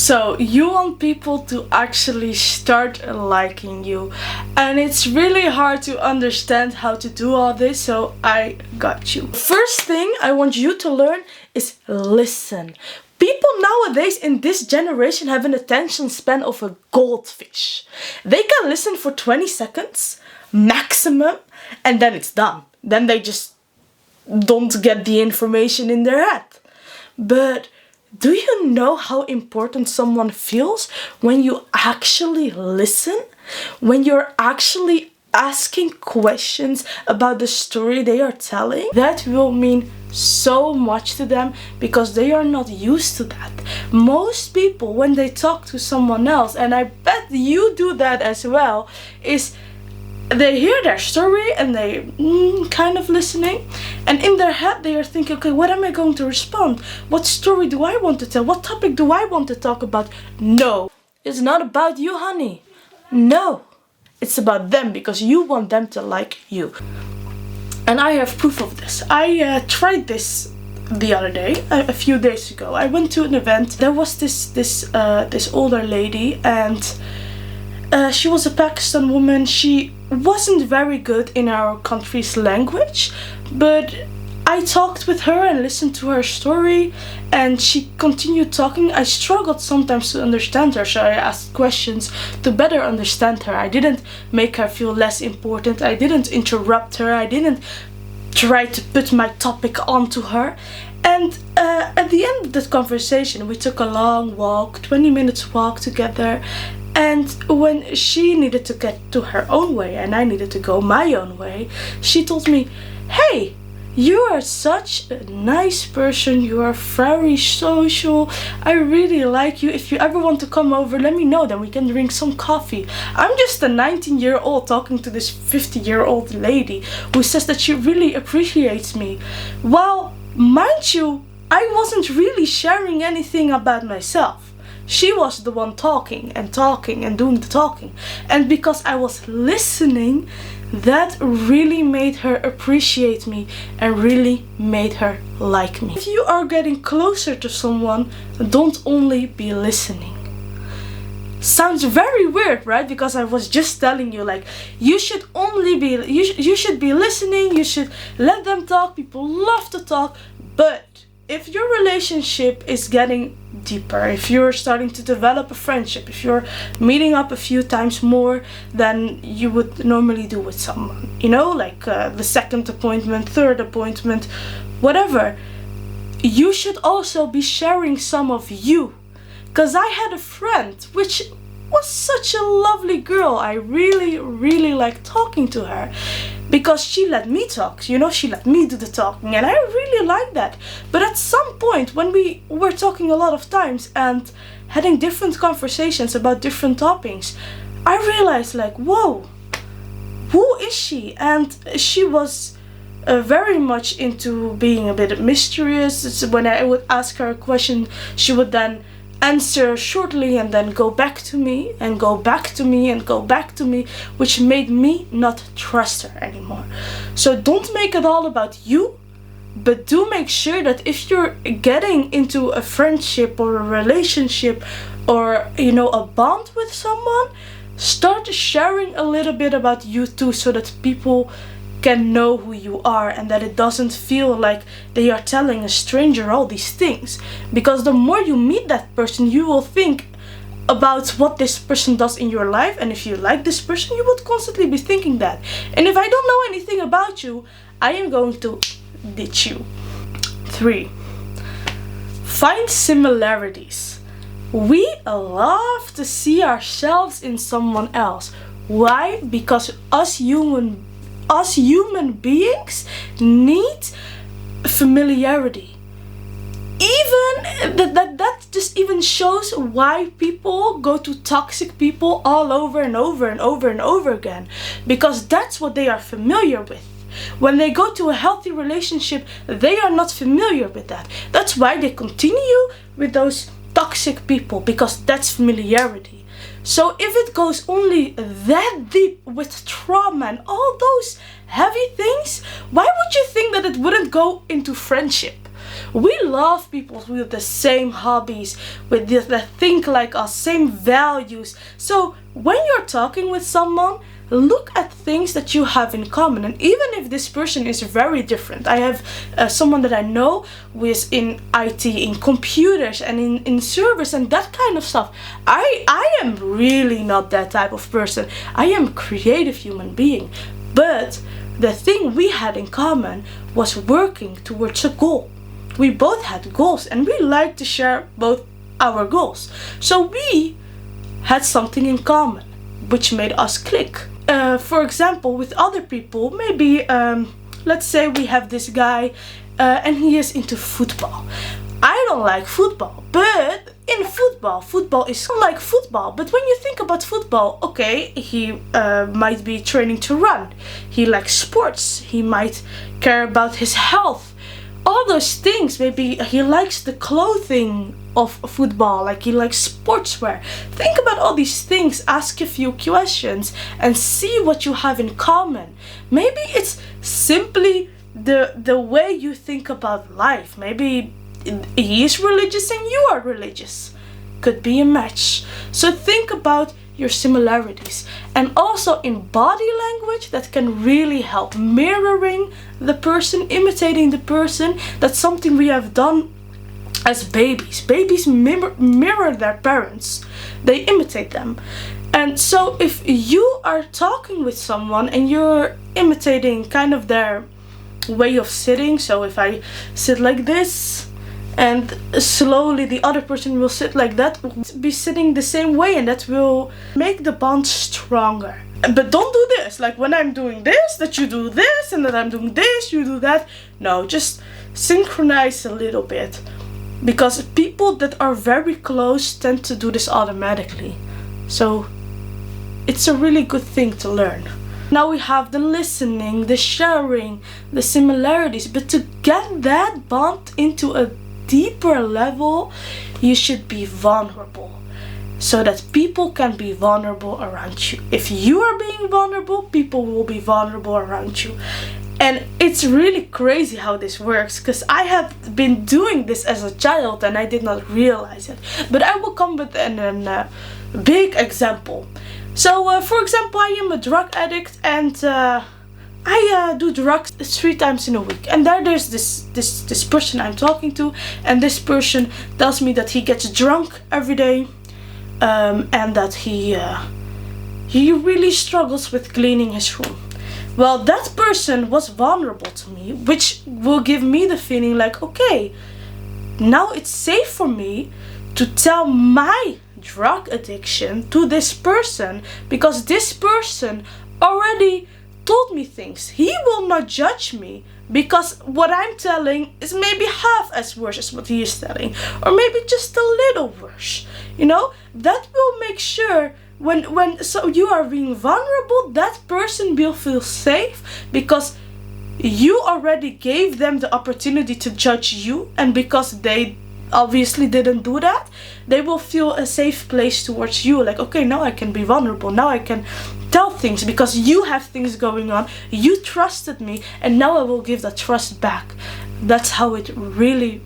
So you want people to actually start liking you, and it's really hard to understand how to do all this, so I got you. First thing I want you to learn is listen. People nowadays in this generation have an attention span of a goldfish. They can listen for 20 seconds maximum, and then it's done. Then they just don't get the information in their head. But do you know how important someone feels when you actually listen? When you're actually asking questions about the story they are telling? That will mean so much to them because they are not used to that. Most people, when they talk to someone else, and I bet you do that as well, is they hear their story and they kind of listening, and in their head they are thinking, okay, what am I going to respond? What story do I want to tell? What topic do I want to talk about? No, it's not about you, honey. No, it's about them because you want them to like you. And I have proof of this. I tried this the other day, a few days ago. I went to an event. There was this older lady, and she was a Pakistan woman. She wasn't very good in our country's language, but I talked with her and listened to her story, and she continued talking. I struggled sometimes to understand her, so I asked questions to better understand her. I didn't make her feel less important. I didn't interrupt her. I didn't try to put my topic onto her. And at the end of that conversation, we took a long walk, 20 minutes walk together. And when she needed to get to her own way and I needed to go my own way, she told me, hey, you are such a nice person, you are very social, I really like you. If you ever want to come over, let me know, then we can drink some coffee. I'm just a 19-year-old talking to this 50-year-old lady who says that she really appreciates me. Well, mind you, I wasn't really sharing anything about myself. She was the one talking and doing the talking. And because I was listening, that really made her appreciate me and really made her like me. If you are getting closer to someone, don't only be listening. Sounds very weird, right? Because I was just telling you, like, you should only be, you should be listening, you should let them talk. People love to talk, but if your relationship is getting deeper, if you're starting to develop a friendship, if you're meeting up a few times more than you would normally do with someone, you know, like the second appointment, third appointment, whatever, you should also be sharing some of you. Because I had a friend, which was such a lovely girl. I really liked talking to her because she let me talk, you know, she let me do the talking, and I really liked that. But at some point when we were talking a lot of times and having different conversations about different topics, I realized, like, whoa, who is she? And she was very much into being a bit mysterious. When I would ask her a question, she would then answer shortly and then go back to me and go back to me and go back to me, which made me not trust her anymore. So don't make it all about you, but do make sure that if you're getting into a friendship or a relationship or, you know, a bond with someone, start sharing a little bit about you too, so that people can know who you are and that it doesn't feel like they are telling a stranger all these things. Because the more you meet that person, you will think about what this person does in your life, and if you like this person, you would constantly be thinking that. And if I don't know anything about you, I am going to ditch you. 3. Find similarities. We love to see ourselves in someone else. Why? Because us human beings need familiarity. Even that just even shows why people go to toxic people all over and over and over and over again, because that's what they are familiar with. When they go to a healthy relationship, they are not familiar with that. That's why they continue with those toxic people, because that's familiarity. So if it goes only that deep with trauma and all those heavy things, why would you think that it wouldn't go into friendship? We love people with the same hobbies, with that think like us, same values. So when you're talking with someone, look at things that you have in common. And even if this person is very different, I have someone that I know who is in IT, in computers and in service and that kind of stuff. I am really not that type of person. I am a creative human being. But the thing we had in common was working towards a goal. We both had goals and we liked to share both our goals. So we had something in common, which made us click. For example, with other people, maybe let's say we have this guy and he is into football. I don't like football, but in football is like football. But when you think about football, okay, he might be training to run. He likes sports. He might care about his health. All those things. Maybe he likes the clothing of football, like he likes sportswear. Think about all these things, ask a few questions and see what you have in common. Maybe it's simply the way you think about life. Maybe he is religious and you are religious. Could be a match. So think about your similarities, and also in body language that can really help. Mirroring the person, imitating the person. That's something we have done as babies. Babies mirror their parents. They imitate them. And so if you are talking with someone and you're imitating kind of their way of sitting, so if I sit like this and slowly the other person will sit like that, will be sitting the same way, and that will make the bond stronger. But don't do this, like when I'm doing this, that you do this, and that I'm doing this, you do that. No, just synchronize a little bit. Because people that are very close tend to do this automatically. So it's a really good thing to learn. Now we have the listening, the sharing, the similarities. But to get that bond into a deeper level, you should be vulnerable. So that people can be vulnerable around you. If you are being vulnerable, people will be vulnerable around you. And it's really crazy how this works, because I have been doing this as a child and I did not realize it. But I will come with a big example. So for example, I am a drug addict and I do drugs 3 times in a week. And there's this person I'm talking to, and this person tells me that he gets drunk every day, and that he really struggles with cleaning his room. Well, that person was vulnerable to me, which will give me the feeling like, okay, now it's safe for me to tell my drug addiction to this person, because this person already told me things. He will not judge me, because what I'm telling is maybe half as worse as what he is telling, or maybe just a little worse. You know, that will make sure so you are being vulnerable, that person will feel safe, because you already gave them the opportunity to judge you, and because they obviously didn't do that, they will feel a safe place towards you. Like, okay, now I can be vulnerable, now I can tell things because you have things going on, you trusted me, and now I will give that trust back. That's how it really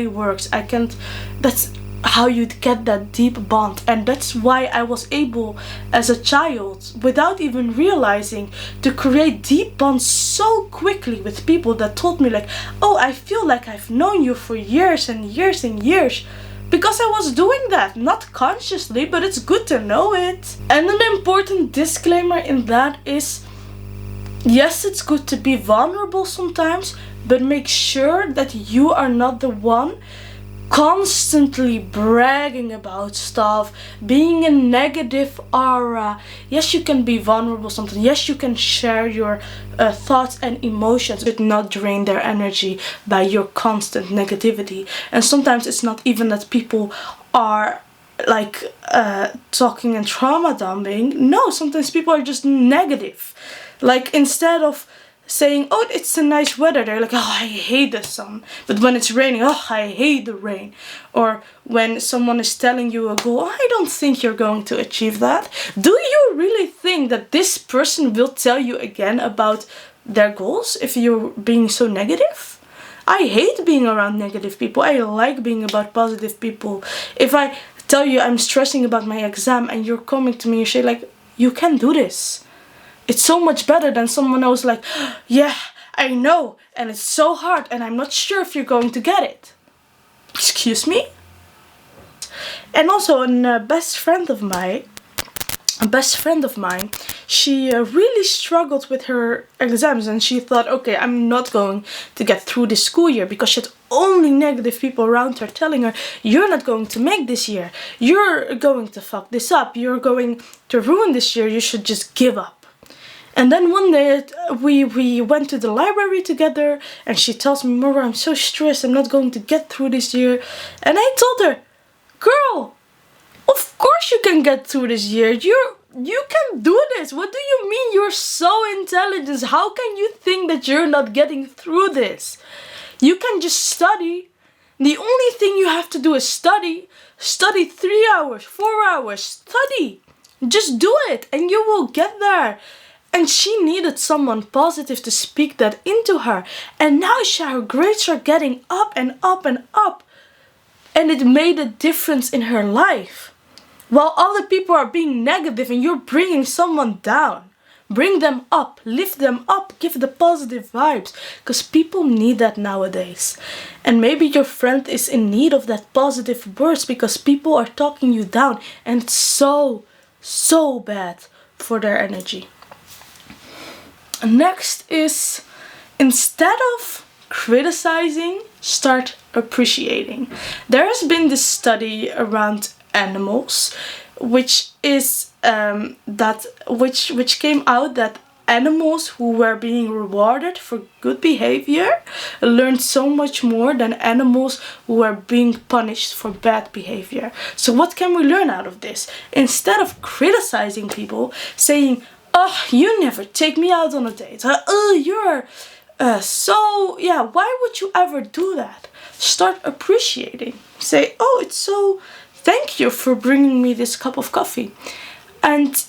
works. That's how you get that deep bond. And that's why I was able as a child, without even realizing, to create deep bonds so quickly with people that told me like, oh, I feel like I've known you for years and years and years. Because I was doing that, not consciously, but it's good to know it. And an important disclaimer in that is, yes, it's good to be vulnerable sometimes, but make sure that you are not the one constantly bragging about stuff, being a negative aura. Yes, you can be vulnerable sometimes. Yes, you can share your thoughts and emotions, but not drain their energy by your constant negativity. And sometimes it's not even that people are like talking and trauma dumping. No, sometimes people are just negative. Like, instead of saying, oh, it's a nice weather, they're like, oh, I hate the sun. But when it's raining, oh, I hate the rain. Or when someone is telling you a goal, I don't think you're going to achieve that. Do you really think that this person will tell you again about their goals if you're being so negative? I hate being around negative people. I like being about positive people. If I tell you I'm stressing about my exam and you're coming to me and say like, you can do this. It's so much better than someone else like, yeah, I know, and it's so hard and I'm not sure if you're going to get it. Excuse me? And also a best friend of mine, she really struggled with her exams, and she thought, okay, I'm not going to get through this school year, because she had only negative people around her telling her, you're not going to make this year, you're going to fuck this up, you're going to ruin this year, you should just give up. And then one day we went to the library together, and she tells me, Maura, I'm so stressed, I'm not going to get through this year. And I told her, girl, of course you can get through this year. You can do this. What do you mean? You're so intelligent. How can you think that you're not getting through this? You can just study. The only thing you have to do is study. Study 3 hours, 4 hours. Study. Just do it and you will get there. And she needed someone positive to speak that into her. And now her grades are getting up and up and up. And it made a difference in her life. While other people are being negative and you're bringing someone down. Bring them up, lift them up, give the positive vibes. Because people need that nowadays. And maybe your friend is in need of that positive words, because people are talking you down. And it's so, so bad for their energy. Next is, instead of criticizing, start appreciating. There has been this study around animals, which is which came out that animals who were being rewarded for good behavior learned so much more than animals who were being punished for bad behavior. So what can we learn out of this? Instead of criticizing people, saying, oh, you never take me out on a date, oh, you're so, yeah, why would you ever do that? Start appreciating. Say, oh, it's so, thank you for bringing me this cup of coffee. And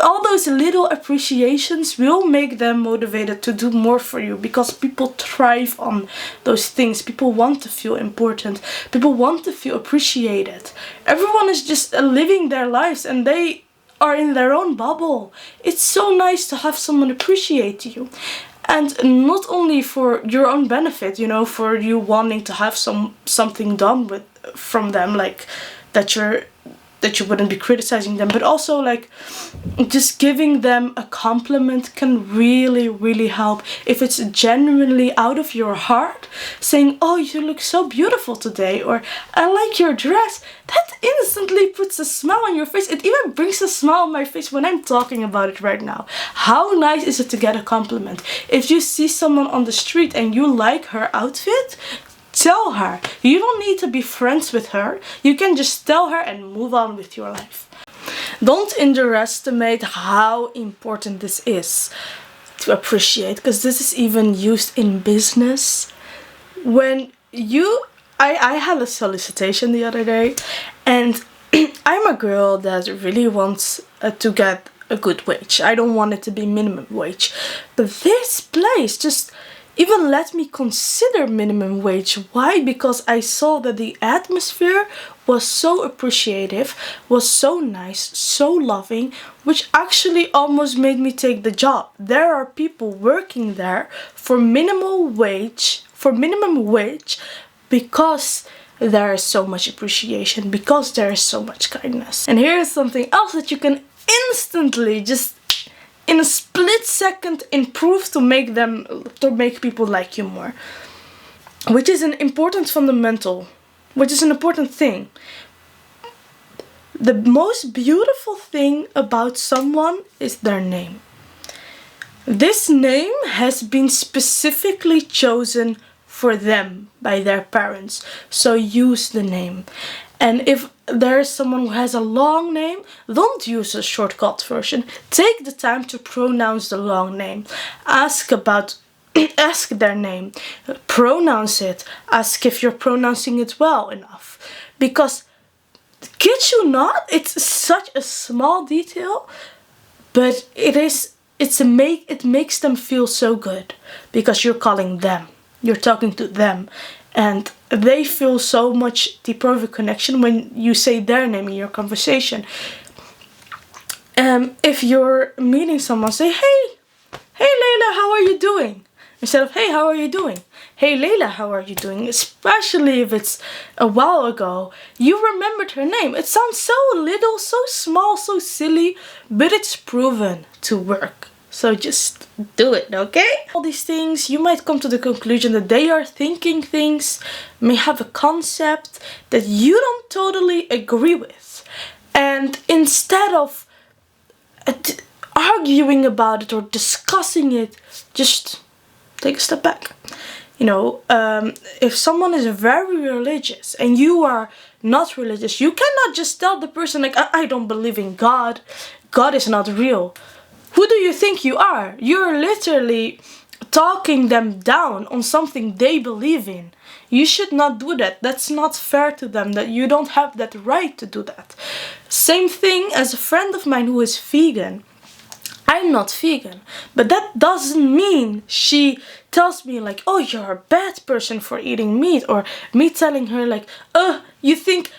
all those little appreciations will make them motivated to do more for you, because people thrive on those things. People want to feel important. People want to feel appreciated. Everyone is just living their lives and they are in their own bubble. It's so nice to have someone appreciate you. And not only for your own benefit, you know, for you wanting to have something done from them, like that you wouldn't be criticizing them, but also like just giving them a compliment can really, really help. If it's genuinely out of your heart, saying, oh, you look so beautiful today, or I like your dress, that instantly puts a smile on your face. It even brings a smile on my face when I'm talking about it right now. How nice is it to get a compliment? If you see someone on the street and you like her outfit, tell her. You don't need to be friends with her. You can just tell her and move on with your life. Don't underestimate how important this is to appreciate, because this is even used in business. When I had a solicitation the other day, and I'm a girl that really wants to get a good wage. I don't want it to be minimum wage. But this place just even let me consider minimum wage. Why? Because I saw that the atmosphere was so appreciative, was so nice, so loving, which actually almost made me take the job. There are people working there for minimum wage, because there is so much appreciation, because there is so much kindness. And here is something else that you can instantly, just in a split second, improve to make people like you more. Which is an important fundamental, which is an important thing. The most beautiful thing about someone is their name. This name has been specifically chosen for them by their parents, so use the name. And if there is someone who has a long name, don't use a shortcut version. Take the time to pronounce the long name. Ask their name. Pronounce it. Ask if you're pronouncing it well enough. Because, kid you not, it's such a small detail, but it makes them feel so good because you're calling them. you're talking to them, and they feel so much deeper of a connection when you say their name in your conversation. If you're meeting someone, say, hey Layla, how are you doing? Instead of, hey, how are you doing? Hey Layla, how are you doing? Especially if it's a while ago, you remembered her name. It sounds so little, so small, so silly, but it's proven to work. So just do it, okay? All these things, you might come to the conclusion that they are thinking things, may have a concept that you don't totally agree with. And instead of arguing about it or discussing it, just take a step back. You know, if someone is very religious and you are not religious, you cannot just tell the person like, I don't believe in God. God is not real. Who do you think you are? You're literally talking them down on something they believe in. You should not do that. That's not fair to them. That you don't have that right to do that. Same thing as a friend of mine who is vegan. I'm not vegan, but that doesn't mean she tells me like, oh, you're a bad person for eating meat, or me telling her like, you think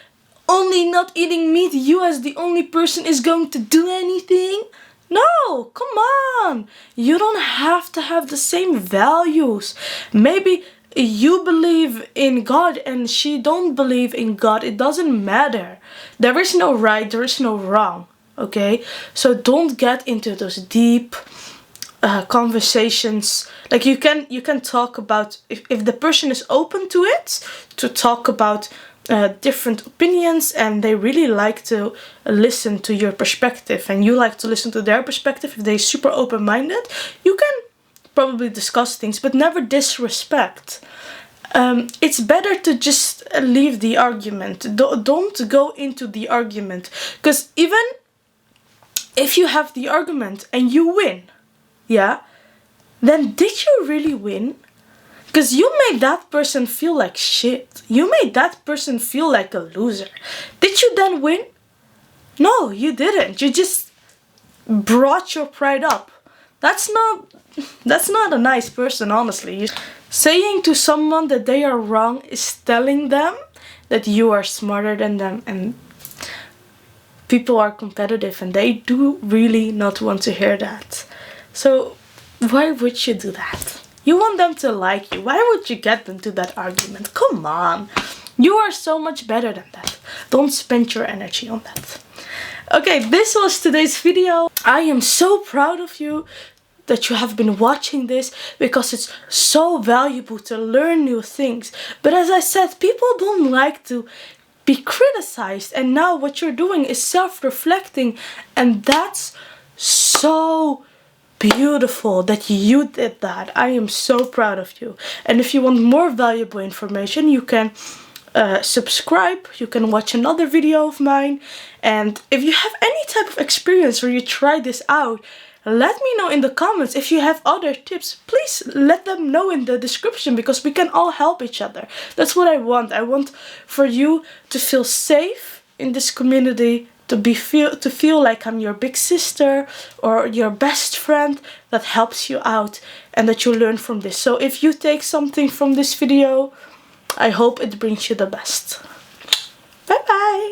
only not eating meat, you as the only person is going to do anything? No, come on. You don't have to have the same values. Maybe you believe in God and she don't believe in God. It doesn't matter. There is no right, there is no wrong. Okay, so don't get into those deep conversations. Like you can talk about, if the person is open to it, to talk about different opinions, and they really like to listen to your perspective, and you like to listen to their perspective. If they're super open-minded, you can probably discuss things, but never disrespect. It's better to just leave the argument. Don't go into the argument, because even if you have the argument and you win, yeah, then did you really win? Because you made that person feel like shit. You made that person feel like a loser. Did you then win? No, you didn't. You just brought your pride up. That's not a nice person, honestly. Saying to someone that they are wrong is telling them that you are smarter than them, and people are competitive and they do really not want to hear that. So why would you do that? You want them to like you. Why would you get them to that argument? Come on. You are so much better than that. Don't spend your energy on that. Okay, this was today's video. I am so proud of you that you have been watching this, because it's so valuable to learn new things. But as I said, people don't like to be criticized, and now what you're doing is self-reflecting, and that's so beautiful that you did that. I am so proud of you. And if you want more valuable information, you can subscribe, you can watch another video of mine, and if you have any type of experience where you try this out, let me know in the comments. If you have other tips, please let them know in the description, because we can all help each other. That's what I want. I want for you to feel safe in this community, to feel like I'm your big sister or your best friend that helps you out, and that you learn from this. So if you take something from this video, I hope it brings you the best. Bye bye!